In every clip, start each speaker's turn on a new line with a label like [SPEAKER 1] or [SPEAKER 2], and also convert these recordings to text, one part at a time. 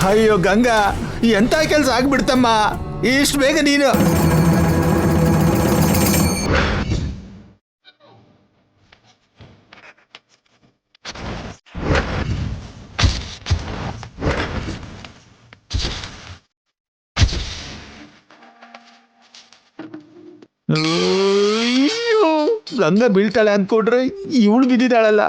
[SPEAKER 1] ಅಯ್ಯೋ ಗಂಗಾ, ಎಂತ ಕೆಲಸ ಆಗ್ಬಿಡ್ತಮ್ಮ ಇಷ್ಟು ಬೇಗ ನೀನು. ಗಂಗಾ ಬೀಳ್ತಾಳೆ ಅಂದ್ಕೊಂಡ್ರೆ ಇವಳು ಬಿದ್ದಿದ್ದಾಳಲ್ಲ.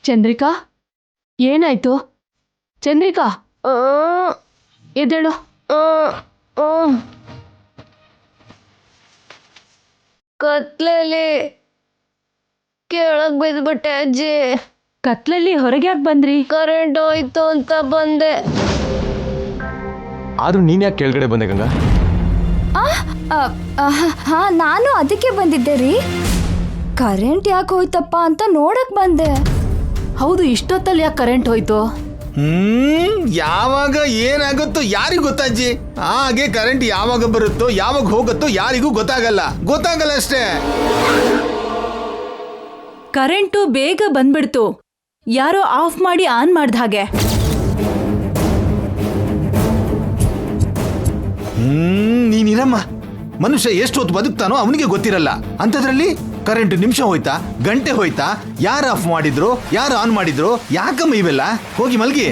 [SPEAKER 2] ಚಂದ್ರಿಕಾ, ಏನಾಯ್ತು? ಚಂದ್ರಿಕಾ, ಎದ್ದೇಳು.
[SPEAKER 3] ಕತ್ಲಲ್ಲಿ ಕೆಳಗ್ ಬಿದ್ಬಿಟ್ಟೆ ಅಜ್ಜಿ.
[SPEAKER 2] ಕತ್ಲಲ್ಲಿ ಹೊರಗೆ ಯಾಕೆ ಬಂದ್ರಿ?
[SPEAKER 3] ಕರೆಂಟ್ ಹೋಯ್ತು ಅಂತ ಬಂದೆ.
[SPEAKER 4] ಆದ್ರೂ ನೀನ್ ಯಾಕೆ ಕೆಳಗಡೆ ಬಂದೆ ಗಂಗಾ?
[SPEAKER 5] ಹಾ, ನಾನು ಅದಕ್ಕೆ ಬಂದಿದ್ದೆ ರೀ. ಕರೆಂಟ್ ಯಾಕೆ ಹೋಯ್ತಪ್ಪ ಅಂತ ನೋಡಕ್ ಬಂದೆ.
[SPEAKER 2] ಹೌದು, ಇಷ್ಟೊತ್ತಲ್ಲಿ ಯಾಕೆ ಕರೆಂಟ್ ಹೋಯ್ತು?
[SPEAKER 1] ಯಾವಾಗ ಏನಾಗುತ್ತೋ ಯಾರಿಗೂ ಗೊತ್ತಾಜ್ಜಿ. ಹಾಗೆ ಕರೆಂಟ್ ಯಾವಾಗ ಬರುತ್ತೋ ಯಾವಾಗ ಹೋಗುತ್ತೋ ಯಾರಿಗೂ ಗೊತ್ತಾಗಲ್ಲ ಅಷ್ಟೇ.
[SPEAKER 2] ಕರೆಂಟು ಬೇಗ ಬಂದ್ಬಿಡ್ತು, ಯಾರೋ ಆಫ್ ಮಾಡಿ ಆನ್ ಮಾಡ್ದ ಹಾಗೆ.
[SPEAKER 1] ನೀನಿರಮ್ಮ, ಮನುಷ್ಯ ಎಷ್ಟು ಹೊತ್ತು ಬದುಕ್ತಾನೋ ಅವನಿಗೆ ಗೊತ್ತಿರಲ್ಲ. ಅಂಥದ್ರಲ್ಲಿ ಕರೆಂಟ್ ನಿಮಿಷ ಹೋಯ್ತಾ, ಗಂಟೆ ಹೋಯ್ತಾ, ಯಾರು ಆಫ್ ಮಾಡಿದ್ರು, ಯಾರು ಆನ್ ಮಾಡಿದ್ರು, ಯಾಕಮ್ಮ ಇವೆಲ್ಲ? ಹೋಗಿ ಮಲ್ಗಿ.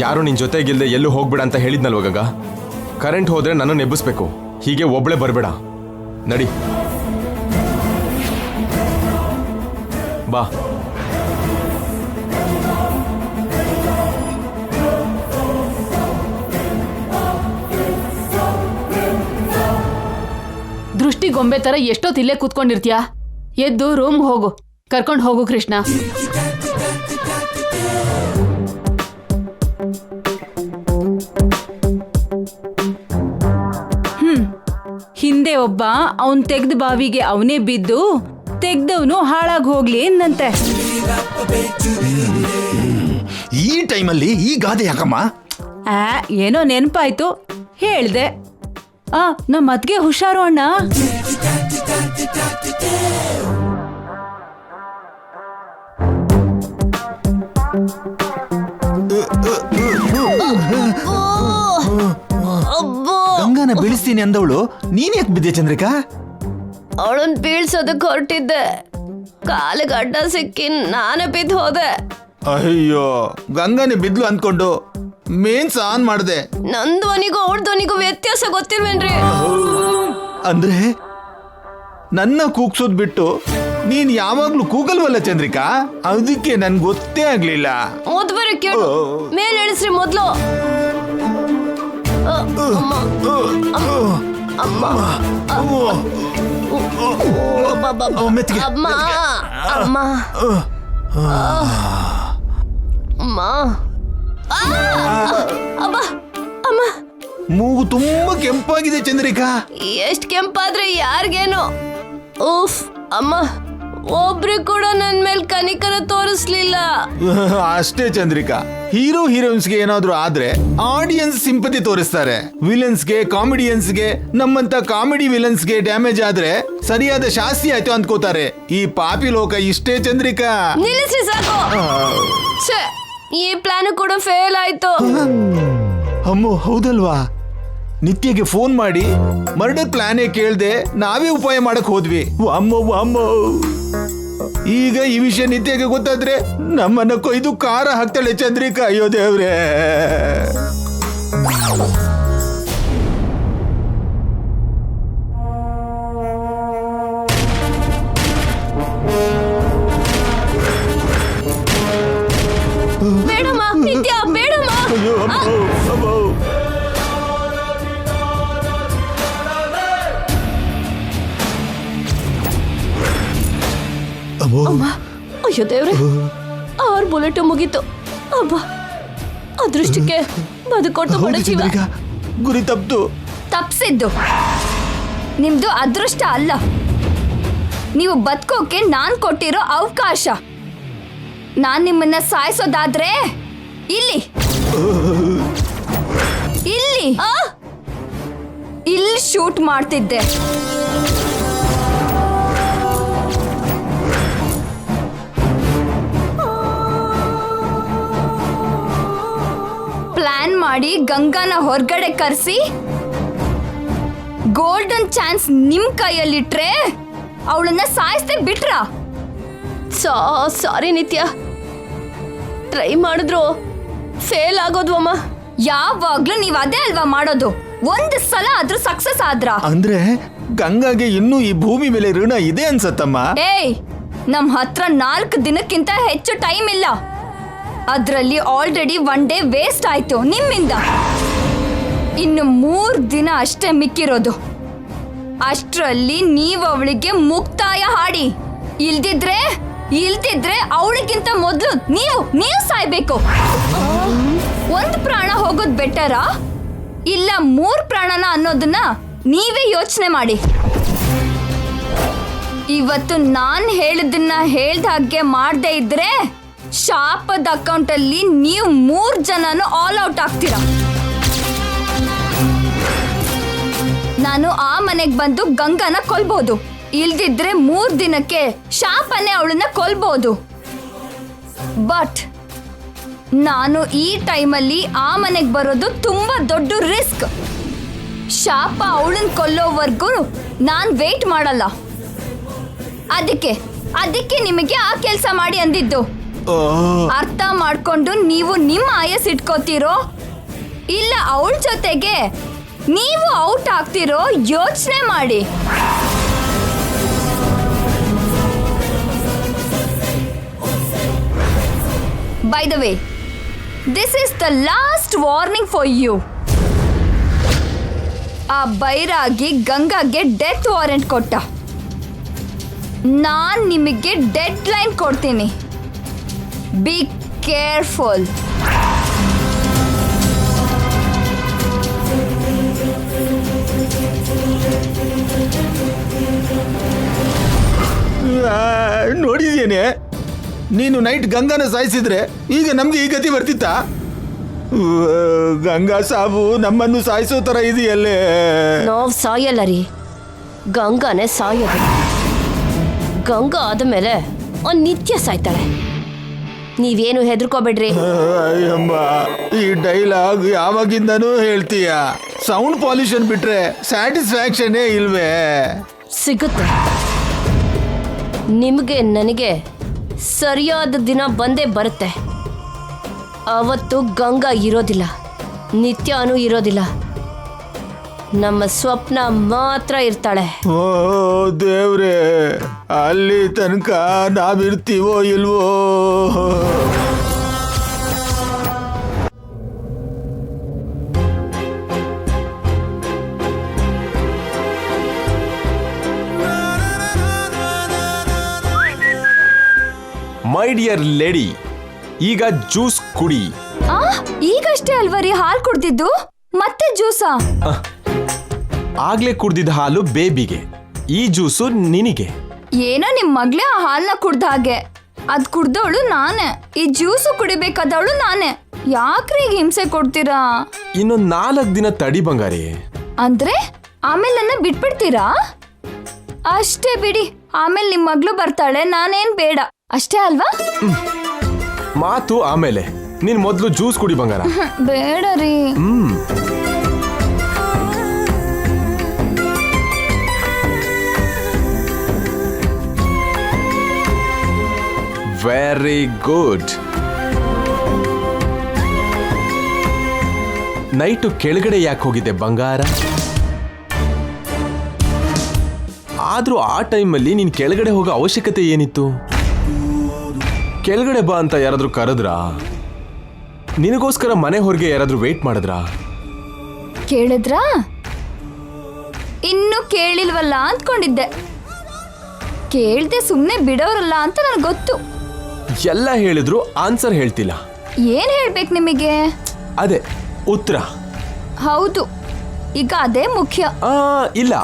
[SPEAKER 4] ಯಾರು ನಿನ್ ಜೊತೆಗಿಲ್ದೆ ಎಲ್ಲೂ ಹೋಗ್ಬೇಡ ಅಂತ ಹೇಳಿದ್ನಲ್ವ ಗಂಗಾ? ಕರೆಂಟ್ ಹೋದ್ರೆ ನನ್ನ ಎಬ್ಬಿಸ್ಬೇಕು, ಹೀಗೆ ಒಬ್ಳೆ ಬರ್ಬೇಡ. ನಡಿ ಬಾ.
[SPEAKER 2] ದೃಷ್ಟಿ ಗೊಂಬೆ ತರ ಎಷ್ಟೊತ್ತು ಇಲ್ಲೇ ಕೂತ್ಕೊಂಡಿರ್ತೀಯ? ಎದ್ದು ರೂಮ್ ಹೋಗು, ಕರ್ಕೊಂಡು ಹೋಗು ಕೃಷ್ಣ. ಹಿಂದೆ ಒಬ್ಬ ಅವನ್ ತೆಗ್ದ ಬಾವಿಗೆ ಅವನೇ ಬಿದ್ದು ತೆಗ್ದವನು ಹಾಳಾಗಿ ಹೋಗ್ಲಿ ಎಂದಂತೆ.
[SPEAKER 1] ಈ ಟೈಮಲ್ಲಿ ಈ ಗಾದೆ ಯಾಕಮ್ಮ?
[SPEAKER 2] ಏನೋ ನೆನಪಾಯ್ತು ಹೇಳ್ದೆ. ನಮ್ಮ ಅತ್ಗೆ ಹುಷಾರು ಅಣ್ಣ.
[SPEAKER 1] ಗಂಗಾನ ಬೀಳಿಸ್ತೀನಿ ಅಂದವಳು ನೀನ್ ಯಾಕೆ ಬಿದ್ದೆ ಚಂದ್ರಿಕಾ?
[SPEAKER 3] ಅವಳನ್ ಬೀಳ್ಸೋದಕ್ಕೆ ಹೊರಟಿದ್ದೆ, ಕಾಲಿಗೆ ಅಡ್ಡ ಸಿಕ್ಕಿ ನಾನೇ ಬಿದ್ದು ಹೋದೆ.
[SPEAKER 1] ಅಯ್ಯೋ, ಗಂಗಾನೆ ಬಿದ್ಲು ಅನ್ಕೊಂಡು ಮೇನ್ಸ್ ಆನ್ ಮಾಡ್ದೆ.
[SPEAKER 3] ನನ್ ಧ್ವನಿಗೂ ಅವಳ ಧ್ವನಿಗೂ ವ್ಯತ್ಯಾಸ ಗೊತ್ತಿಲ್ವೇನ್ರಿ?
[SPEAKER 1] ಅಂದ್ರೆ ನನ್ನ ಕೂಗ್ಸೋದ್ ಬಿಟ್ಟು ನೀನ್ ಯಾವಾಗ್ಲೂ ಕೂಗಲ್ವಲ್ಲ ಚಂದ್ರಿಕಾ, ಅದಕ್ಕೆ ನನ್ ಗೊತ್ತೇ ಆಗ್ಲಿಲ್ಲ.
[SPEAKER 3] ಮೊದ್ಬರ ಕೇಳು, ಮೇಲೆ ಇಳಿಸ್ರಿ ಮೊದ್ಲು.
[SPEAKER 1] ಮೂಗು ತುಂಬಾ ಕೆಂಪಾಗಿದೆ ಚಂದ್ರಿಕಾ.
[SPEAKER 3] ಎಷ್ಟ್ ಕೆಂಪಾದ್ರೆ ಯಾರಿಗೇನು. ಉಫ್ ಅಮ್ಮ, ಒಬ್ರು ಕೂಡ ನನ್ ಮೇಲ್ ಕನಿಕರ ತೋರಿಸ್ಲಿಲ್ಲ.
[SPEAKER 1] ಅಷ್ಟೇ ಚಂದ್ರಿಕಾ, ಹೀರೋ ಹೀರೋಯಿನ್ಸ್ಗೆ ಏನಾದ್ರೂ ಆದ್ರೆ ಆಡಿಯನ್ಸ್ ಸಿಂಪತಿ ತೋರಿಸ್ತಾರೆ. ವಿಲನ್ಸ್ಗೆ, ಕಾಮಿಡಿಯನ್ಸ್ಗೆ, ನಮ್ಮಂತ ಕಾಮಿಡಿ ವಿಲನ್ಸ್ಗೆ ಡ್ಯಾಮೇಜ್ ಆದ್ರೆ ಸರಿಯಾದ ಶಾಸ್ತಿ ಆಯ್ತು ಅಂದ್ಕೋತಾರೆ. ಈ ಪಾಪಿ ಲೋಕ ಇಷ್ಟೇ ಚಂದ್ರಿಕಾ.
[SPEAKER 3] ನಿಲ್ಲಿಸಿ ಸಾಕು. ಈ ಪ್ಲಾನ್ ಕೂಡ ಫೇಲ್ ಆಯ್ತು.
[SPEAKER 1] ಅಮ್ಮೋ, ಹೌದಲ್ವಾ? ನಿತ್ಯಗೆ ಫೋನ್ ಮಾಡಿ ಮರ್ಡರ್ ಪ್ಲಾನೇ ಕೇಳ್ದೆ ನಾವೇ ಉಪಾಯ ಮಾಡಕ್ ಹೋದ್ವಿ. ಅಮ್ಮೋ ಅಮ್ಮೋ, ಈಗ ಈ ವಿಷಯ ನಿತ್ಯಗೆ ಗೊತ್ತಾದ್ರೆ ನಮ್ಮನ್ನ ಕೊಯ್ದು ಕಾರ ಹಾಕ್ತಾಳೆ ಚಂದ್ರಿಕಾ. ಅಯ್ಯೋ ದೇವ್ರೇ.
[SPEAKER 3] ಬೇಡಮ್ಮ ನಿತ್ಯ, ಬೇಡಮ್ಮ.
[SPEAKER 1] ಅಯ್ಯೋ ಅಮ್ಮೋ, ಅಮ್ಮೋ.
[SPEAKER 3] ಅಮ್ಮ, ಅಯ್ಯೋ ದೇವ್ರೆ, 6 ಬುಲೆಟ್ ಮುಗೀತು. ಅಬ್ಬ, ಅದೃಷ್ಟಕ್ಕೆ ಬದುಕೊಟ್ಟು ಬಡ ಜೀವ.
[SPEAKER 1] ಗುರಿ
[SPEAKER 5] ತಪ್ಸಿದ್ದು ನಿಮ್ದು ಅದೃಷ್ಟ ಅಲ್ಲ, ನೀವು ಬದುಕೋಕೆ ನಾನ್ ಕೊಟ್ಟಿರೋ ಅವಕಾಶ. ನಾನ್ ನಿಮ್ಮನ್ನ ಸಾಯಿಸೋದಾದ್ರೆ ಇಲ್ಲಿ ಇಲ್ಲಿ ಇಲ್ಲಿ ಶೂಟ್ ಮಾಡ್ತಿದ್ದೆ. ಪ್ಲಾನ್ ಮಾಡಿ ಗಂಗಾನ ಹೊರಗಡೆ ಕರೆಸಿ ಗೋಲ್ಡನ್ ಚಾನ್ಸ್ ನಿಮ್ ಕೈಯಲ್ಲಿಟ್ರೆ ಅವಳನ್ನ ಸಾಯಿಸ್ದೆ ಬಿಟ್ರ.
[SPEAKER 3] ಸಾರಿ ನಿತ್ಯ, ಟ್ರೈ ಮಾಡಿದ್ರು ಫೇಲ್ ಆಗೋದು ಅಮ್ಮ.
[SPEAKER 5] ಯಾವಾಗ್ಲೂ ನೀವ್ ಅದೇ ಅಲ್ವಾ ಮಾಡೋದು, ಒಂದ್ ಸಲ ಆದ್ರೂ ಸಕ್ಸಸ್ ಆದ್ರ.
[SPEAKER 1] ಅಂದ್ರೆ ಗಂಗಾಗೆ ಇನ್ನೂ ಈ ಭೂಮಿ ಮೇಲೆ ಋಣ ಇದೆ ಅನ್ಸತ್ತಮ್ಮ.
[SPEAKER 5] ಏಯ್, ನಮ್ ಹತ್ರ 4 ದಿನಕ್ಕಿಂತ ಹೆಚ್ಚು ಟೈಮ್ ಇಲ್ಲ. ಅದ್ರಲ್ಲಿ ಆಲ್ರೆಡಿ 1 ಡೇ ವೇಸ್ಟ್ ಆಯ್ತು ನಿಮ್ಮಿಂದ. ಇನ್ನು 3 ದಿನ ಅಷ್ಟೇ ಮಿಕ್ಕಿರೋದು. ಅಷ್ಟ್ರಲ್ಲಿ ನೀವು ಅವಳಿಗೆ ಮುಕ್ತಾಯ ಹಾಡಿ. ಇಲ್ದಿದ್ರೆ ಅವಳಿಗಿಂತ ಮೊದಲು ನೀವು ಸಾಯ್ಬೇಕು. 1 ಪ್ರಾಣ ಹೋಗೋದ್ ಬೆಟರಾ ಇಲ್ಲ 3 ಪ್ರಾಣನ ಅನ್ನೋದನ್ನ ನೀವೇ ಯೋಚನೆ ಮಾಡಿ. ಇವತ್ತು ನಾನ್ ಹೇಳಿದ್ದನ್ನ ಹೇಳ್ದ ಹಾಗೆ ಮಾಡದೇ ಇದ್ರೆ ಶಾಪದ ಅಕೌಂಟ್ ಅಲ್ಲಿ ನೀವು 3 ಜನನು ಆಲ್ ಔಟ್ ಆಗ್ತೀರಾ. ನಾನು ಆ ಮನೆಗೆ ಬಂದು ಗಂಗಾನ ಕೊಲ್ಬಹುದು, ಇಲ್ದಿದ್ರೆ 3 ದಿನಕ್ಕೆ ಶಾಪನೆ ಅವಳನ್ನ ಕೊಲ್ಬಹುದು. ಬಟ್ ನಾನು ಈ ಟೈಮಲ್ಲಿ ಆ ಮನೆಗೆ ಬರೋದು ತುಂಬಾ ದೊಡ್ಡ ರಿಸ್ಕ್. ಶಾಪ ಅವಳನ್ನ ಕೊಲ್ಲೋವರೆಗೂ ನಾನು ವೇಟ್ ಮಾಡಲ್ಲ. ಅದಕ್ಕೆ ನಿಮಗೆ ಆ ಕೆಲಸ ಮಾಡಿ ಅಂದಿದ್ದು. ಅರ್ಥ ಮಾಡ್ಕೊಂಡು ನೀವು ನಿಮ್ಮ ಆಯಸ್ ಇಟ್ಕೋತೀರೋ ಇಲ್ಲ ಅವಳ ಜೊತೆಗೆ ನೀವು ಔಟ್ ಆಗ್ತಿರೋ ಯೋಚನೆ ಮಾಡಿ. By the way, this is the last warning for you. ಆ ಬೈರಾಗಿ ಗಂಗಾಗೆ ಡೆತ್ ವಾರೆಂಟ್ ಕೊಟ್ಟ. ನಾನ್ ನಿಮಗೆ ಡೆಡ್ ಲೈನ್ ಕೊಡ್ತೀನಿ. Be careful.
[SPEAKER 1] ನೋಡಿದೇನೆ, ನೀನು ನೈಟ್ ಗಂಗಾನ ಸಾಯಿಸಿದ್ರೆ ಈಗ ನಮ್ಗೆ ಈ ಗತಿ ಬರ್ತಿತ್ತಾ? ಗಂಗಾ ಸಾವು ನಮ್ಮನ್ನು ಸಾಯಿಸೋ ತರ ಇದೆಯಲ್ಲೇ.
[SPEAKER 3] ನಾವ್ ಸಾಯಲ್ಲ ರೀ, ಗಂಗಾನೇ ಸಾಯೋದು. ಗಂಗಾ ಆದಮೇಲೆ ನಿತ್ಯ ಸಾಯ್ತಾಳೆ. ನೀವೇನು ಹೆದರ್ಕೋಬೇಡ್ರಿ.
[SPEAKER 1] ಅಯ್ಯಮ್ಮ, ಈ ಡೈಲಾಗ್ ಯಾವಾಗಿಂದನೂ ಹೇಳ್ತೀಯ. ಸೌಂಡ್ ಪಾಲ್ಯೂಷನ್ ಬಿಟ್ರೆ ಸ್ಯಾಟಿಸ್ಫ್ಯಾಕ್ಷನ್ ಇಲ್ವೇ?
[SPEAKER 3] ಸಿಗುತ್ತೆ. ನಿಮಗೆ ನನಗೆ ಸರಿಯಾದ ದಿನ ಬಂದೇ ಬರುತ್ತೆ. ಅವತ್ತು ಗಂಗಾ ಇರೋದಿಲ್ಲ, ನಿತ್ಯನೂ ಇರೋದಿಲ್ಲ. ನಮ್ಮ ಸ್ವಪ್ನ ಮಾತ್ರ ಇರ್ತಾಳೆ.
[SPEAKER 1] ಓ ದೇವ್ರೆ, ಅಲ್ಲಿ ತನಕ ನಾವಿರ್ತೀವೋ ಇಲ್ವೋ?
[SPEAKER 4] ಮೈ ಡಿಯರ್ ಲೇಡಿ, ಈಗ ಜ್ಯೂಸ್ ಕುಡಿ.
[SPEAKER 5] ಈಗಷ್ಟೇ ಅಲ್ವರಿ ಹಾಲು ಕುಡ್ದಿದ್ದು, ಮತ್ತೆ ಜ್ಯೂಸಾ?
[SPEAKER 4] ಆಗ್ಲೇ ಕುಡ್ದಿದ್ದ ಹಾಲು ಬೇಬಿಗೆ, ಈ ಜ್ಯೂಸು ನಿನಗೆ.
[SPEAKER 5] ಏನೋ ನಿಮ್ ಮಗ್ಳೇ ಆ ಹಾಲ್ನ ಕುಡ್ದ ಹಾಗೆ. ಅದ್ ಕುಡ್ದವಳು ನಾನೇ, ಈ ಜ್ಯೂಸು ಕುಡಿಬೇಕಾದವಳು ನಾನೇ. ಯಾಕ್ರಿ ಈಗ ಹಿಂಸೆ ಕೊಡ್ತೀರಾ?
[SPEAKER 4] ಇನ್ನೊಂದು 4 ದಿನ ತಡಿ ಬಂಗಾರಿ.
[SPEAKER 5] ಅಂದ್ರೆ ಆಮೇಲೆ ನನ್ನ ಬಿಟ್ಬಿಡ್ತೀರಾ? ಅಷ್ಟೇ ಬಿಡಿ, ಆಮೇಲೆ ನಿಮ್ ಮಗ್ಳು ಬರ್ತಾಳೆ, ನಾನೇನ್ ಬೇಡ ಅಷ್ಟೇ ಅಲ್ವಾ?
[SPEAKER 4] ಮಾತು ಆಮೇಲೆ, ನೀನ್ ಮೊದ್ಲು ಜ್ಯೂಸ್ ಕುಡಿ ಬಂಗಾರ.
[SPEAKER 5] ಬೇಡ ರೀ.
[SPEAKER 4] Very good. ನೈಟು ಕೆಳಗಡೆ ಯಾಕೆ ಹೋಗಿದೆ ಬಂಗಾರ? ಆದ್ರೂ ಆ ಟೈಮಲ್ಲಿ ನೀನ್ ಕೆಳಗಡೆ ಹೋಗೋ ಅವಶ್ಯಕತೆ ಏನಿತ್ತು? ಕೆಳಗಡೆ ಬಾ ಅಂತ ಯಾರಾದ್ರೂ ಕರೆದ್ರಾ? ನಿನಗೋಸ್ಕರ ಮನೆ ಹೊರಗೆ ಯಾರಾದ್ರೂ ವೇಟ್ ಮಾಡಿದ್ರಾ?
[SPEAKER 5] ಕೇಳಿದ್ರಾ? ಇನ್ನು ಕೇಳಿಲ್ವಲ್ಲ ಅಂದ್ಕೊಂಡಿದ್ದೆ. ಕೇಳ್ದೆ ಸುಮ್ಮನೆ ಬಿಡೋರಲ್ಲ ಅಂತ ನನಗೆ ಗೊತ್ತು.
[SPEAKER 4] ಎಲ್ಲ ಹೇಳಿದ್ರು ಆನ್ಸರ್ ಹೇಳ್ತಿಲ್ಲ.
[SPEAKER 5] ಏನ್ ಹೇಳ್ಬೇಕು ನಿಮಗೆ?
[SPEAKER 4] ಅದೇ ಉತ್ತರ.
[SPEAKER 5] ಹೌದು, ಈಗ ಅದೇ ಮುಖ್ಯ.
[SPEAKER 4] ಇಲ್ಲ,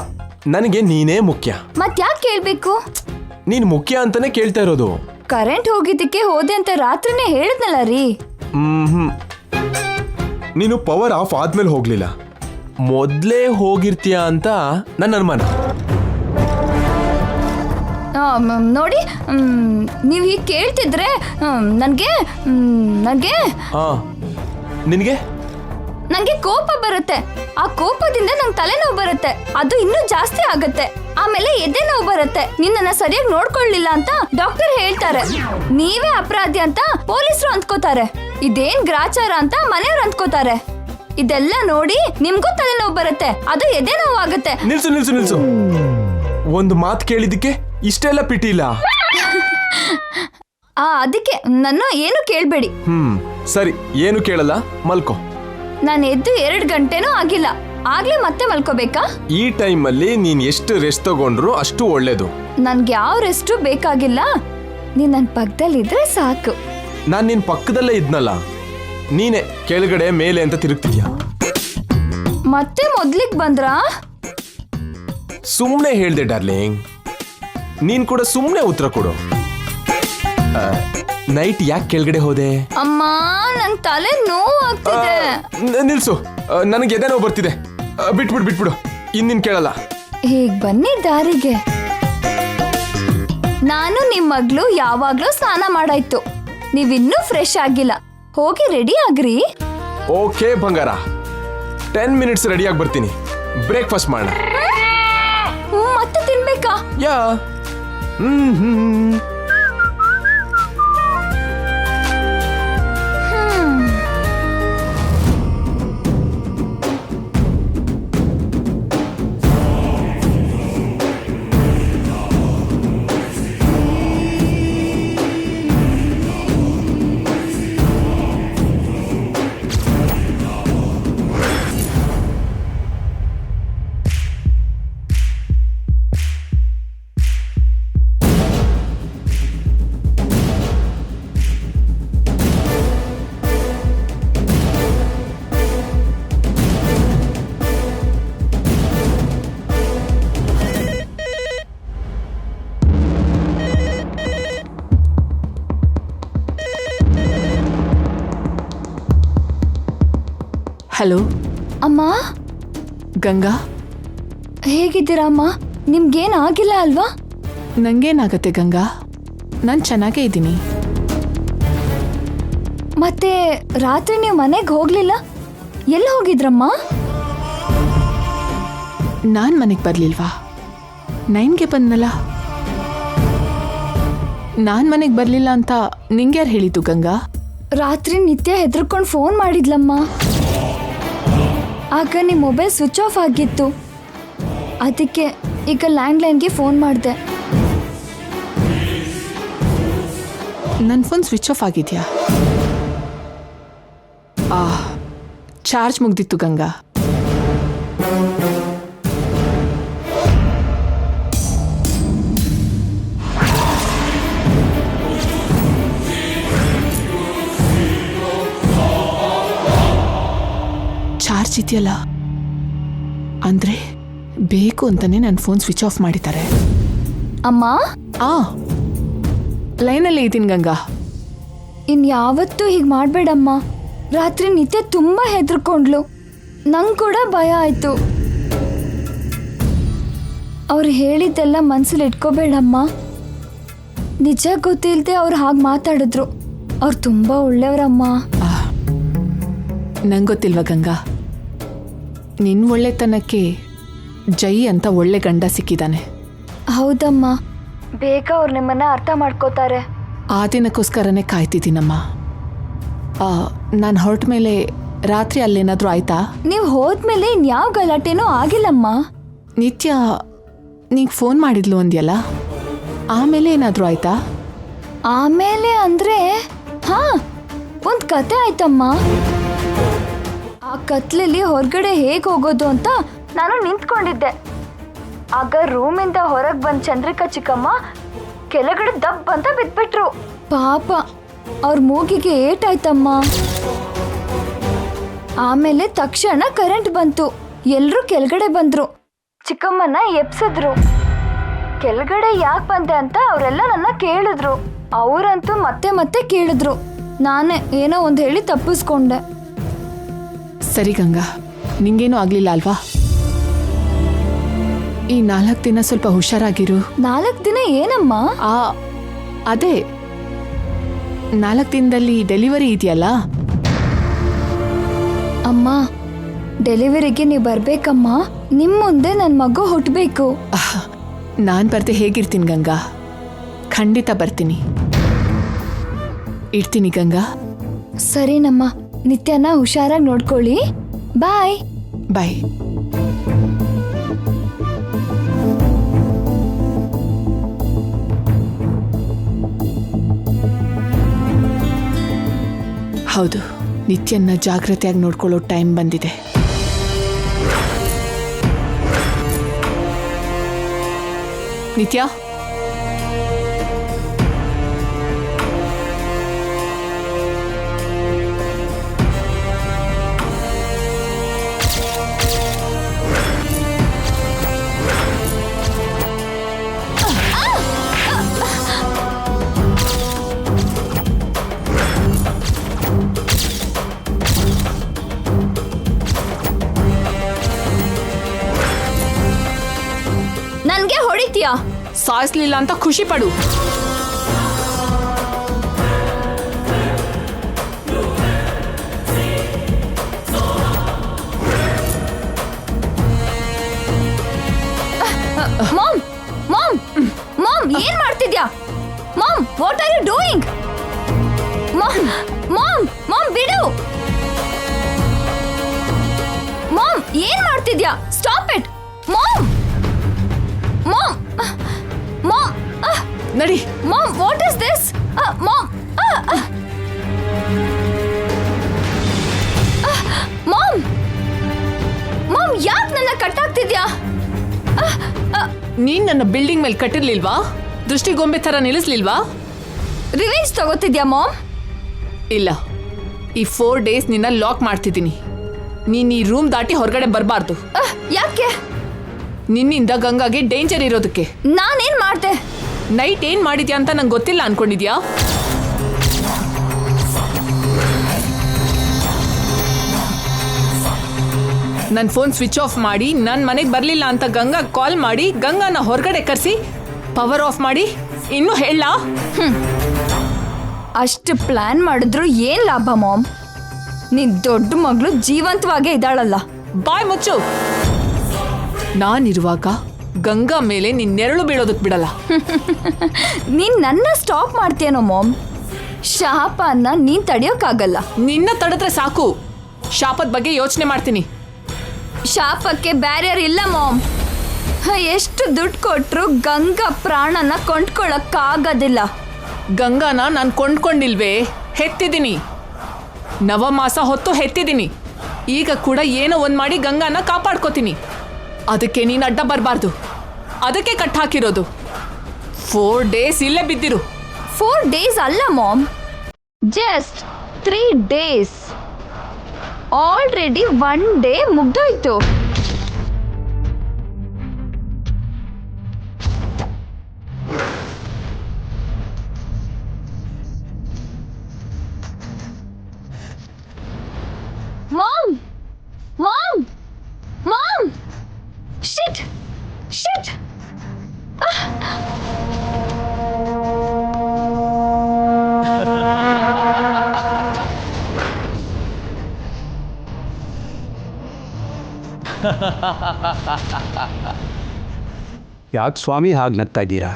[SPEAKER 4] ನನಗೆ ನೀನೇ ಮುಖ್ಯ.
[SPEAKER 5] ಮತ್ ಯಾಕೆ ಕೇಳ್ಬೇಕು?
[SPEAKER 4] ನೀನ್ ಮುಖ್ಯ ಅಂತಾನೆ ಕೇಳ್ತಾ ಇರೋದು.
[SPEAKER 5] ಕರೆಂಟ್ ಹೋಗಿದ್ದಕ್ಕೆ ಹೋದೆ ಅಂತ ರಾತ್ರಿನೇ ಹೇಳಿದ್ನಲ್ಲ ರೀ.
[SPEAKER 4] ನೀನು ಪವರ್ ಆಫ್ ಆದ್ಮೇಲೆ ಹೋಗ್ಲಿಲ್ಲ, ಮೊದ್ಲೇ ಹೋಗಿರ್ತೀಯ ಅಂತ ನನ್ನ ಅನುಮಾನ.
[SPEAKER 5] ನೋಡಿ, ನೀವು ಹೀಗೆ ಕೇಳ್ತಿದ್ರೆ ನನಗೆ
[SPEAKER 4] ಹಾ, ನಿನಗೆ
[SPEAKER 5] ನಂಗೆ ಕೋಪ ಬರುತ್ತೆ. ಆ ಕೋಪದಿಂದ ನಂಗೆ ತಲೆನೋವು ಬರುತ್ತೆ, ಅದು ಇನ್ನೂ ಜಾಸ್ತಿ ಆಗುತ್ತೆ. ಆಮೇಲೆ ಎದೆ ನೋವು ಬರುತ್ತೆ. ನಿನ್ನನ್ನ ಸರಿಯಾಗಿ ನೋಡ್ಕೊಳ್ಳಿಲ್ಲ ಅಂತ ಡಾಕ್ಟರ್ ಹೇಳ್ತಾರೆ. ನೀವೇ ಅಪರಾಧಿ ಅಂತ ಪೊಲೀಸರು ಅಂದ್ಕೋತಾರೆ. ಇದೇನ್ ಗ್ರಾಚಾರ ಅಂತ ಮನೆಯವ್ರು ಅಂದ್ಕೋತಾರೆ. ಇದೆಲ್ಲ ನೋಡಿ ನಿಮ್ಗೂ ತಲೆನೋವು ಬರುತ್ತೆ, ಅದು ಎದೆ ನೋವು ಆಗುತ್ತೆ.
[SPEAKER 4] ನಿಲ್ಸು. ಒಂದು ಮಾತು ಕೇಳಿದ್ದಕ್ಕೆ ಇಷ್ಟೆಲ್ಲ ಪಿಟಿ ಇಲ್ಲ.
[SPEAKER 5] ಅದಕ್ಕೆ ನನ್ನ ಏನು ಕೇಳ್ಬೇಡಿ.
[SPEAKER 4] ಸರಿ, ಏನು ಕೇಳಲ್ಲ, ಮಲ್ಕೋ.
[SPEAKER 5] ನಾನು ಎದ್ದು 2 ಗಂಟೆನೂ ಆಗಿಲ್ಲ, ಆಗ್ಲೇ ಮತ್ತೆ ಮಲ್ಕೋಬೇಕಾ?
[SPEAKER 4] ಈ ಟೈಮಲ್ಲಿ ನೀನ್ ಎಷ್ಟು ರೆಸ್ಟ್ ತಗೊಂಡ್ರು ಅಷ್ಟು ಒಳ್ಳೇದು.
[SPEAKER 5] ನನ್ಗೆ ಯಾವ ರೆಸ್ಟು ಬೇಕಾಗಿಲ್ಲ, ನೀನ್ ನನ್ನ ಪಕ್ಕದಲ್ಲಿದ್ರೆ ಸಾಕು.
[SPEAKER 4] ನಾನ್ ನಿನ್ ಪಕ್ಕದಲ್ಲೇ ಇದ್ನಲ್ಲ, ನೀನೆ ಕೆಳಗಡೆ ಮೇಲೆ ಅಂತ ತಿರುಗ್ತಿದ್ಯಾ.
[SPEAKER 5] ಮತ್ತೆ ಮೊದ್ಲಿಗ್ ಬಂದ್ರಾ?
[SPEAKER 4] ಸುಮ್ನೆ ಹೇಳ್ದೆ ಡಾರ್ಲಿಂಗ್, ನೀನ್ ಕೂಡ ಸುಮ್ನೆ ಉತ್ತರ ಕೊಡು. ನೈಟ್ ಯಾಕೆ ಕೆಳಗಡೆ ಹೋದೆ?
[SPEAKER 5] ಅಮ್ಮ, ನನ್ ತಲೆ ನೋವು ಆಗ್ತಿದೆ.
[SPEAKER 4] ನಿಲ್ಸು, ನನಗೆ ಎದೆ ನೋವು ಬರ್ತಿದೆ. ಬಿಟ್ಬಿಡು, ಇನ್ನಿನ್ ಕೇಳಲ್ಲ.
[SPEAKER 5] ಹೀಗ್ ಬನ್ನಿ ದಾರಿಗೆ. ನಾನು ನಿಮ್ ಮಗ್ಳು ಯಾವಾಗ್ಲೂ ಸ್ನಾನ ಮಾಡಾಯ್ತು, ನೀವಿನ್ನೂ ಫ್ರೆಶ್ ಆಗಿಲ್ಲ. ಹೋಗಿ ರೆಡಿ ಆಗ್ರಿ.
[SPEAKER 4] ಓಕೆ ಬಂಗಾರ, 10 ಮಿನಿಟ್ಸ್ ರೆಡಿಯಾಗಿ ಬರ್ತೀನಿ. ಬ್ರೇಕ್ಫಾಸ್ಟ್ ಮಾಡೋಣ.
[SPEAKER 5] ಮತ್ತೆ ತಿನ್ಬೇಕಾ?
[SPEAKER 4] ಯಾ.
[SPEAKER 2] ಹಲೋ
[SPEAKER 5] ಅಮ್ಮ.
[SPEAKER 2] ಗಂಗಾ,
[SPEAKER 5] ಹೇಗಿದ್ದೀರಾ ಅಮ್ಮ? ನಿಮ್ಗೇನ್ ಆಗಿಲ್ಲ ಅಲ್ವಾ?
[SPEAKER 2] ನಂಗೇನಾಗತ್ತೆ ಗಂಗಾ, ನಾನು ಚೆನ್ನಾಗೇ ಇದ್ದೀನಿ.
[SPEAKER 5] ಮತ್ತೆ ರಾತ್ರಿ ನೀವು ಮನೆಗೆ ಹೋಗ್ಲಿಲ್ಲ, ಎಲ್ಲಿ ಹೋಗಿದ್ರಮ್ಮ?
[SPEAKER 2] ನಾನು ಮನೆಗೆ ಬರಲಿಲ್ವಾ? 9ಗೆ ಬಂದ್ನಲ್ಲ. ನಾನು ಮನೆಗೆ ಬರಲಿಲ್ಲ ಅಂತ ನಿಂಗ್ಯಾರು ಹೇಳಿದ್ದು ಗಂಗಾ?
[SPEAKER 5] ರಾತ್ರಿ ನಿತ್ಯ ಹೆದರ್ಕೊಂಡು ಫೋನ್ ಮಾಡಿದ್ಲಮ್ಮ. ಆಗ ನಿಮ್ಮ ಮೊಬೈಲ್ ಸ್ವಿಚ್ ಆಫ್ ಆಗಿತ್ತು, ಅದಕ್ಕೆ ಈಗ ಲ್ಯಾಂಡ್ಲೈನ್ಗೆ ಫೋನ್ ಮಾಡಿದೆ.
[SPEAKER 2] ನನ್ನ ಫೋನ್ ಸ್ವಿಚ್ ಆಫ್ ಆಗಿದೆಯಾ? ಚಾರ್ಜ್ ಮುಗ್ದಿತ್ತು ಗಂಗಾ. ಚಾರ್ಜ್ ಇದೆಯಲ್ಲ ಅಂದ್ರೆ ಬೇಕು ಅಂತಾನೆ ನನ್ನ ಫೋನ್ ಸ್ವಿಚ್ ಆಫ್ ಮಾಡಿದ್ದಾರೆ.
[SPEAKER 5] ಅಮ್ಮ,
[SPEAKER 2] ಲೈನಲ್ಲಿ ಇದ್ದೀನಿ ಗಂಗಾ.
[SPEAKER 5] ಇನ್ಯಾವತ್ತೂ ಹೀಗೆ ಮಾಡಬೇಡಮ್ಮ. ರಾತ್ರಿ ನಿತ್ಯ ತುಂಬ ಹೆದರ್ಕೊಂಡ್ಲು, ನಂಗೆ ಕೂಡ ಭಯ ಆಯಿತು. ಅವ್ರು ಹೇಳಿದ್ದೆಲ್ಲ ಮನಸ್ಸಲ್ಲಿ ಇಟ್ಕೋಬೇಡಮ್ಮ. ನಿಜ ಗೊತ್ತಿಲ್ಲದೆ ಅವ್ರು ಹಾಗೆ ಮಾತಾಡಿದ್ರು. ಅವ್ರು ತುಂಬ ಒಳ್ಳೆಯವರಮ್ಮ.
[SPEAKER 2] ನಂಗೆ ಗೊತ್ತಿಲ್ವಾ ಗಂಗಾ, ನಿನ್ನ ಒಳ್ಳೆತನಕ್ಕೆ ಜೈ ಅಂತ ಒಳ್ಳೆ ಗಂಡ ಸಿಕ್ಕಿದ್ದಾನೆ.
[SPEAKER 5] ಹೌದಮ್ಮ, ಬೇಗ ಅವ್ರು ನಿಮ್ಮನ್ನ ಅರ್ಥ ಮಾಡ್ಕೋತಾರೆ.
[SPEAKER 2] ಆ ದಿನಕ್ಕೋಸ್ಕರನೇ ಕಾಯ್ತಿದ್ದೀನಮ್ಮ. ನಾನು ಹೊರಟ ಮೇಲೆ ರಾತ್ರಿ ಅಲ್ಲೇನಾದರೂ ಆಯ್ತಾ?
[SPEAKER 5] ನೀವು ಹೋದ್ಮೇಲೆ ಇನ್ಯಾವ ಗಲಾಟೆನೂ ಆಗಿಲ್ಲಮ್ಮ.
[SPEAKER 2] ನಿತ್ಯ ನೀಗೆ ಫೋನ್ ಮಾಡಿದ್ಲು ಅಂದ್ಯಲ್ಲ, ಆಮೇಲೆ ಏನಾದರೂ ಆಯ್ತಾ?
[SPEAKER 5] ಆಮೇಲೆ ಅಂದರೆ ಒಂದು ಕತೆ ಆಯ್ತಮ್ಮ. ಆ ಕತ್ಲಲ್ಲಿ ಹೊರಗಡೆ ಹೇಗೆ ಹೋಗೋದು ಅಂತ ನಾನು ನಿಂತ್ಕೊಂಡಿದ್ದೆ. ಆಗ ರೂಮಿಂದ ಹೊರಗೆ ಬಂದ ಚಂದ್ರಿಕಾ ಚಿಕ್ಕಮ್ಮ ಕೆಳಗಡೆ ದಬ್ ಅಂತ ಬಿದ್ಬಿಟ್ರು. ಪಾಪ, ಅವ್ರ ಮೂಗಿಗೆ ಏಟಾಯ್ತಮ್ಮ. ಆಮೇಲೆ ತಕ್ಷಣ ಕರೆಂಟ್ ಬಂತು. ಎಲ್ರೂ ಕೆಳಗಡೆ ಬಂದ್ರು, ಚಿಕ್ಕಮ್ಮನ ಎಪ್ಸಿದ್ರು. ಕೆಳಗಡೆ ಯಾಕೆ ಬಂದೆ ಅಂತ ಅವರೆಲ್ಲ ನನ್ನ ಕೇಳಿದ್ರು. ಅವರಂತೂ ಮತ್ತೆ ಮತ್ತೆ ಕೇಳಿದ್ರು. ನಾನೇ ಏನೋ ಒಂದು ಹೇಳಿ ತಪ್ಪಿಸ್ಕೊಂಡೆ.
[SPEAKER 6] ಸರಿ ಗಂಗಾ, ನಿಂಗೇನೂ ಆಗ್ಲಿಲ್ಲ ಅಲ್ವಾ? ಈ 4 ದಿನ ಸ್ವಲ್ಪ ಹುಷಾರಾಗಿರು.
[SPEAKER 5] 4 ದಿನ ಏನಮ್ಮ?
[SPEAKER 6] ಅದೇ 4 ದಿನದಲ್ಲಿ ಡೆಲಿವರಿ ಇದೆಯಲ್ಲ.
[SPEAKER 5] ಅಮ್ಮ, ಡೆಲಿವರಿಗೆ ನೀವು ಬರ್ಬೇಕಮ್ಮ. ನಿಮ್ಮ ಮುಂದೆ ನನ್ನ ಮಗು ಹುಟ್ಟಬೇಕು.
[SPEAKER 6] ನಾನು ಬರ್ದೆ ಹೇಗಿರ್ತೀನಿ ಗಂಗಾ? ಖಂಡಿತ ಬರ್ತೀನಿ. ಇಡ್ತೀನಿ ಗಂಗಾ.
[SPEAKER 5] ಸರಿನಮ್ಮ, ನಿತ್ಯನ ಹುಷಾರಾಗಿ ನೋಡ್ಕೊಳ್ಳಿ. ಬಾಯ್
[SPEAKER 6] ಬಾಯ್. ಹೌದು, ನಿತ್ಯನ್ನ ಜಾಗ್ರತೆಯಾಗಿ ನೋಡ್ಕೊಳ್ಳೋ ಟೈಮ್ ಬಂದಿದೆ. ನಿತ್ಯ,
[SPEAKER 5] ನನ್ಗೆ ಹೊಡಿತೀಯಾ?
[SPEAKER 6] ಸಾಯಿಸ್ಲಿಲ್ಲ ಅಂತ ಖುಷಿ ಪಡು.
[SPEAKER 5] ಮಾಮ್, ಮಾಮ್, ಮಾಮ್, ಏನ್ ಮಾಡ್ತಿದ್ಯಾ? Mom, what are you doing? Mom, mom, mom, ಬಿಡು. ಮಾಮ್, ಏನ್ ಮಾಡ್ತಿದ್ಯಾ? Stop it. Mom, mom, mom,
[SPEAKER 6] ನಡಿ.
[SPEAKER 5] Mom, what is this? Mom, mom, mom, ಯಾಕೆ ನನ್ನ ಕಟ್ಟಾಗ್ತಿದ್ಯಾ?
[SPEAKER 6] ನೀನ್ ನನ್ನ ಬಿಲ್ಡಿಂಗ್ ಮೇಲೆ ಕಟ್ಟಿರ್ಲಿಲ್ವಾ? ದೃಷ್ಟಿಗೊಂಬೆ ತರ ನಿಲ್ಲಿಸ್ಲಿಲ್ವಾ?
[SPEAKER 5] Revenge ತಗೋತಿದ್ಯಾ ma'am?
[SPEAKER 6] ಇಲ್ಲ, ಈ 4 ಡೇಸ್ ನಿನ್ನ ಲಾಕ್ ಮಾಡ್ತಿದ್ದೀನಿ. ನೀನ್ ಈ ರೂಮ್ ದಾಟಿ ಹೊರಗಡೆ ಬರಬಾರ್ದು.
[SPEAKER 5] ಯಾಕೆ?
[SPEAKER 6] ನಿನ್ನಿಂದ ಗಂಗಾಗೆ ಡೇಂಜರ್ ಇರೋದಕ್ಕೆ.
[SPEAKER 5] ನಾನೇನ್ ಮಾಡ್ದೆ?
[SPEAKER 6] ನೈಟ್ ಏನ್ ಮಾಡಿದ್ಯಾ ಅಂತ ನಂಗೆ ಗೊತ್ತಿಲ್ಲ ಅನ್ಕೊಂಡಿದ್ಯಾ? ನನ್ನ ಫೋನ್ ಸ್ವಿಚ್ ಆಫ್ ಮಾಡಿ ನನ್ನ ಮನೆಗೆ ಬರಲಿಲ್ಲ ಅಂತ ಗಂಗಾ ಕಾಲ್ ಮಾಡಿ ಗಂಗಾನ ಹೊರಗಡೆ ಕರೆಸಿ ಪವರ್ ಆಫ್ ಮಾಡಿ ಇನ್ನೂ ಹೇಳ.
[SPEAKER 5] ಅಷ್ಟು ಪ್ಲಾನ್ ಮಾಡಿದ್ರು ಏನ್ ಲಾಭ ಮಾಮ್? ನಿನ್ ದೊಡ್ಡ ಮಗಳು ಜೀವಂತವಾಗೇ ಇದ್ದಾಳಲ್ಲ.
[SPEAKER 6] ಬಾಯ್ ಮುಚ್ಚು. ನಾನಿರುವಾಗ ಗಂಗಾ ಮೇಲೆ ನಿನ್ ನೆರಳು ಬೀಳೋದಕ್ ಬಿಡಲ್ಲ.
[SPEAKER 5] ನೀನ್ ನನ್ನ ಸ್ಟಾಪ್ ಮಾಡ್ತೀಯನೋ ಮಾಮ್? ಶಾಪನ್ನ ನೀನ್ ತಡೆಯೋಕ್ಕಾಗಲ್ಲ.
[SPEAKER 6] ನಿನ್ನ ತಡೆದ್ರೆ ಸಾಕು, ಶಾಪದ ಬಗ್ಗೆ ಯೋಚನೆ ಮಾಡ್ತೀನಿ.
[SPEAKER 5] ಶಾಪಕ್ಕೆ ಬ್ಯಾರಿಯರ್ ಇಲ್ಲ ಮಾಮ್. ಎಷ್ಟು ದುಡ್ಡು ಕೊಟ್ರು ಗಂಗಾ ಪ್ರಾಣನ ಕೊಂಡ್ಕೊಳಕ್ಕಾಗೋದಿಲ್ಲ.
[SPEAKER 6] ಗಂಗಾನ ನಾನು ಕೊಂಡ್ಕೊಂಡಿಲ್ವೇ, ಹೆತ್ತಿದ್ದೀನಿ. ನವಮಾಸ ಹೊತ್ತು ಹೆತ್ತಿದ್ದೀನಿ. ಈಗ ಕೂಡ ಏನೋ ಒಂದ್ ಮಾಡಿ ಗಂಗಾನ ಕಾಪಾಡ್ಕೋತೀನಿ. ಅದಕ್ಕೆ ನೀನು ಅಡ್ಡ ಬರಬಾರ್ದು. ಅದಕ್ಕೆ ಕಟ್ ಹಾಕಿರೋದು. 4 ಡೇಸ್ ಇಲ್ಲೇ ಬಿದ್ದಿರು.
[SPEAKER 5] 4 ಡೇಸ್ ಅಲ್ಲ mom, just 3 days. Already 1 day ಮುಗ್ದೋಯ್ತು. Mom! Mom! Mom! Shit! Shit!
[SPEAKER 7] ಯಾಕೆ ಸ್ವಾಮಿ ಹಾಗೆ ನಗ್ತಾ ಇದ್ದೀರಾ?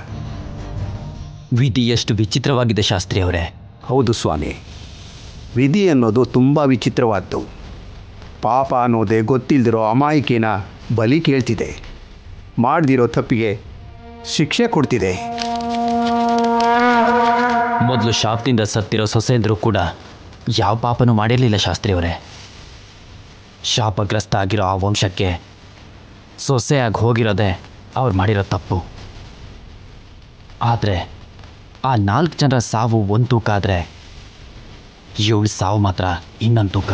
[SPEAKER 8] ವಿಧಿ ಎಷ್ಟು ವಿಚಿತ್ರವಾಗಿದೆ ಶಾಸ್ತ್ರಿ ಅವರೇ.
[SPEAKER 7] ಹೌದು ಸ್ವಾಮಿ, ವಿಧಿ ಅನ್ನೋದು ತುಂಬ ವಿಚಿತ್ರವಾದ್ದು. ಪಾಪ ಅನ್ನೋದೇ ಗೊತ್ತಿಲ್ದಿರೋ ಅಮಾಯಕಿನ ಬಲಿ ಕೇಳ್ತಿದೆ. ಮಾಡದಿರೋ ತಪ್ಪಿಗೆ ಶಿಕ್ಷೆ ಕೊಡ್ತಿದೆ.
[SPEAKER 8] ಮೊದಲು ಶಾಪದಿಂದ ಸತ್ತಿರೋ ಸೊಸೆಂದರು ಕೂಡ ಯಾವ ಪಾಪನೂ ಮಾಡಿರಲಿಲ್ಲ ಶಾಸ್ತ್ರಿ ಅವರೇ. ಶಾಪಗ್ರಸ್ತ ಆಗಿರೋ ಆ ವಂಶಕ್ಕೆ ಸೊಸೆಯಾಗಿ ಹೋಗಿರೋದೇ ಅವ್ರು ಮಾಡಿರೋ ತಪ್ಪು. ಆದರೆ ಆ 4 ಜನರ ಸಾವು ಒಂದು ತೂಕ ಆದರೆ ಇವಳು ಸಾವು ಮಾತ್ರ ಇನ್ನೊಂದು ತೂಕ.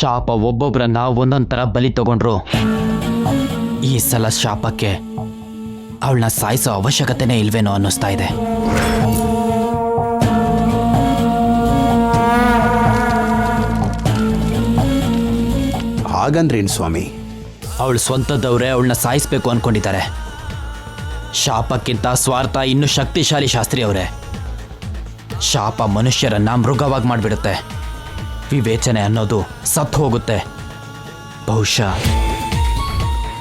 [SPEAKER 8] ಶಾಪ ಒಬ್ಬೊಬ್ಬರನ್ನ ಒಂದೊಂದು ಥರ ಬಲಿ ತಗೊಂಡ್ರು ಈ ಸಲ ಶಾಪಕ್ಕೆ ಅವಳನ್ನ ಸಾಯಿಸೋ ಅವಶ್ಯಕತೆನೇ ಇಲ್ವೇನೋ ಅನ್ನಿಸ್ತಾ ಇದೆ.
[SPEAKER 7] ಹಾಗಂದ್ರೇನು ಸ್ವಾಮಿ?
[SPEAKER 8] ಅವಳು ಸ್ವಂತದವರೇ ಅವಳನ್ನ ಸಾಯಿಸ್ಬೇಕು ಅನ್ಕೊಂಡಿದ್ದಾರೆ. ಶಾಪಕ್ಕಿಂತ ಸ್ವಾರ್ಥ ಇನ್ನೂ ಶಕ್ತಿಶಾಲಿ ಶಾಸ್ತ್ರಿ ಅವರೇ. ಶಾಪ ಮನುಷ್ಯರನ್ನ ಮೃಗವಾಗಿ ಮಾಡಿಬಿಡುತ್ತೆ. ವಿವೇಚನೆ ಅನ್ನೋದು ಸತ್ತು ಹೋಗುತ್ತೆ. ಬಹುಶಃ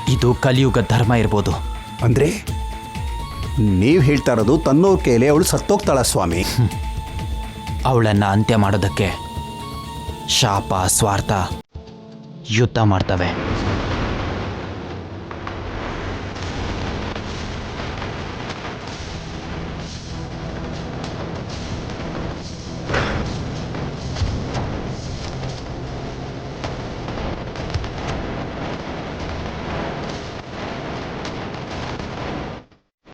[SPEAKER 8] ಇದು ಕಲಿಯುಗ ಧರ್ಮ ಇರ್ಬೋದು.
[SPEAKER 7] ಅಂದರೆ ನೀವು ಹೇಳ್ತಾ ಇರೋದು ತನ್ನೋರ್ ಕೈಲಿ ಅವಳು ಸತ್ತೋಗ್ತಾಳ ಸ್ವಾಮಿ?
[SPEAKER 8] ಅವಳನ್ನು ಅಂತ್ಯ ಮಾಡೋದಕ್ಕೆ ಶಾಪ ಸ್ವಾರ್ಥ ಯುದ್ಧ ಮಾಡ್ತವೆ.